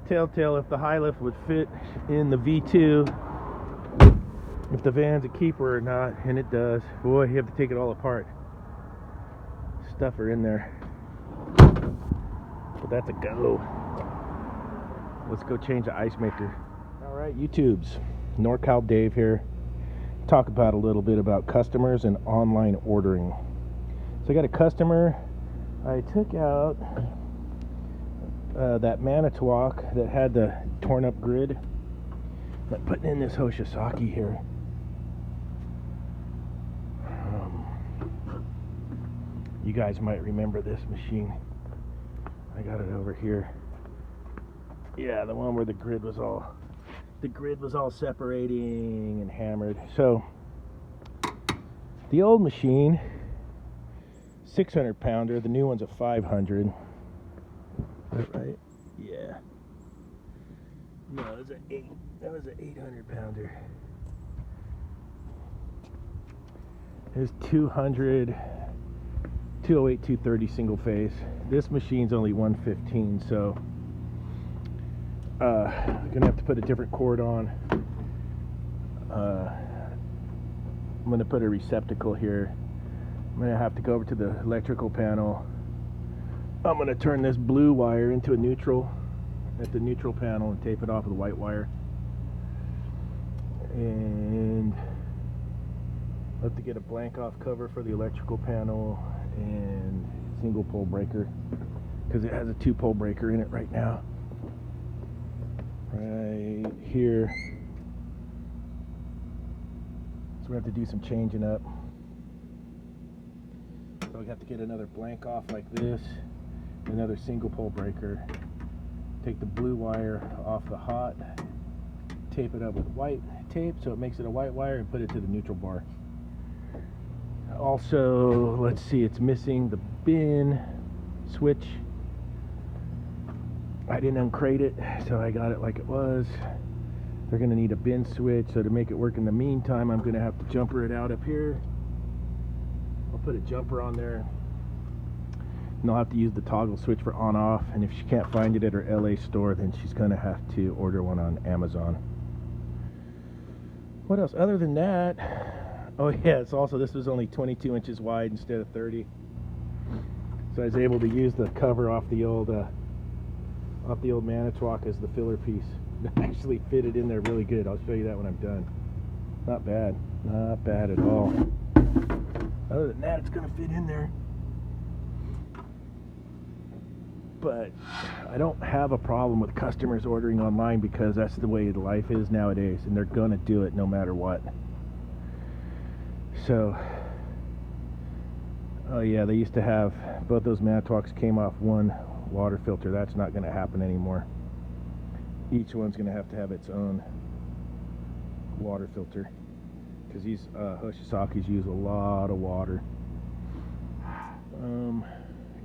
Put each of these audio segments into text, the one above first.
telltale if the high lift would fit in the V2, if the van's a keeper or not, and it does. Boy, you have to take it all apart. Stuff are in there. But that's a go. Let's go change the ice maker. Alright, YouTubes. NorCal Dave here. Talk about a little bit about customers and online ordering. So I got a customer. I took out that Manitowoc that had the torn up grid. I'm putting in this H.V.A.C here. You guys might remember this machine. I got it over here. Yeah, the one where the grid was all separating and hammered. So the old machine, 600 pounder. The new one's a 500. Is that right? Yeah. No, it was that was an 800 pounder. It was 200. 208, 230 single phase. This machine's only 115, so I'm gonna have to put a different cord on. I'm gonna put a receptacle here. I'm gonna have to go over to the electrical panel. I'm gonna turn this blue wire into a neutral at the neutral panel and tape it off with a white wire. And I'll have to get a blank off cover for the electrical panel and single pole breaker, because it has a 2-pole breaker in it right now, right here. So we have to do some changing up. So we have to get another blank off like this, another single pole breaker, take the blue wire off the hot, tape it up with white tape so it makes it a white wire, and put it to the neutral bar. Also, let's see, it's missing the bin switch. I didn't uncrate it, so I got it like it was. They're going to need a bin switch, so to make it work in the meantime, I'm going to have to jumper it out up here. I'll put a jumper on there, and I'll have to use the toggle switch for on-off, and if she can't find it at her LA store, then she's going to have to order one on Amazon. What else? Other than that, oh yeah, it's also, this was only 22 inches wide instead of 30. So I was able to use the cover off the old Manitowoc as the filler piece. It actually fitted in there really good. I'll show you that when I'm done. Not bad. Not bad at all. Other than that, it's going to fit in there. But I don't have a problem with customers ordering online, because that's the way life is nowadays, and they're going to do it no matter what. So, oh yeah, they used to have, both those Manitowocs came off one water filter. That's not going to happen anymore. Each one's going to have its own water filter, because these H.V.A.Cs use a lot of water.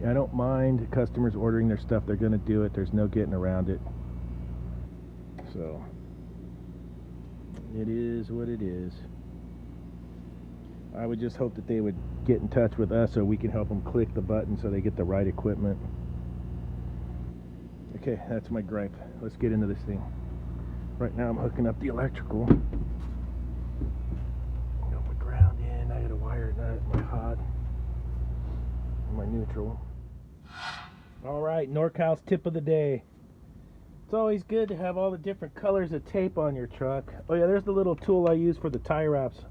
I don't mind customers ordering their stuff. They're going to do it. There's no getting around it. So, it is what it is. I would just hope that they would get in touch with us so we can help them click the button so they get the right equipment. Okay, that's my gripe. Let's get into this thing. Right now I'm hooking up the electrical. Got my ground in. I got a wire nut, my hot, and my neutral. Alright, NorCal's tip of the day. It's always good to have all the different colors of tape on your truck. Oh yeah, there's the little tool I use for the tie wraps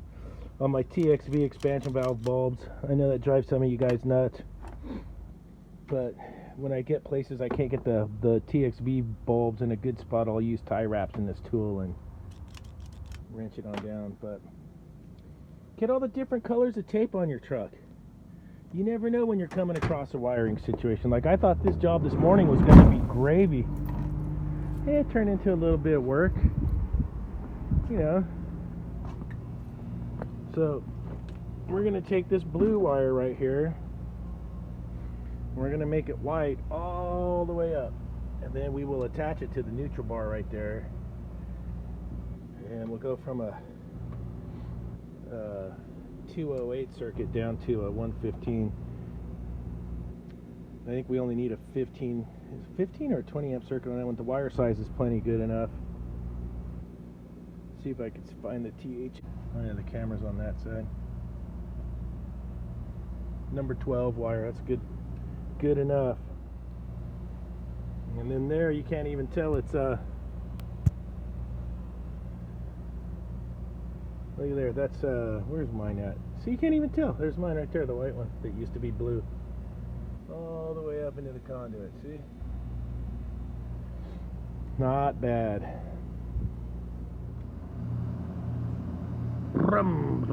on my TXV expansion valve bulbs. I know that drives some of you guys nuts, but when I get places I can't get the TXV bulbs in a good spot, I'll use tie wraps in this tool and wrench it on down. But get all the different colors of tape on your truck. You never know when you're coming across a wiring situation. Like, I thought this job this morning was going to be gravy. It turned into a little bit of work, you know. So we're going to take this blue wire right here, we're going to make it white all the way up, and then we will attach it to the neutral bar right there, and we'll go from a 208 circuit down to a 115. I think we only need a 15 It's 15 or 20 amp circuit on that one. The wire size is plenty good enough. See if I can find the TH. Oh yeah, the camera's on that side. Number 12 wire, that's good enough. And then there you can't even tell it's look at there, that's where's mine at? See, you can't even tell. There's mine right there, the white one that used to be blue. All the way up into the conduit, see? Not bad. Brum.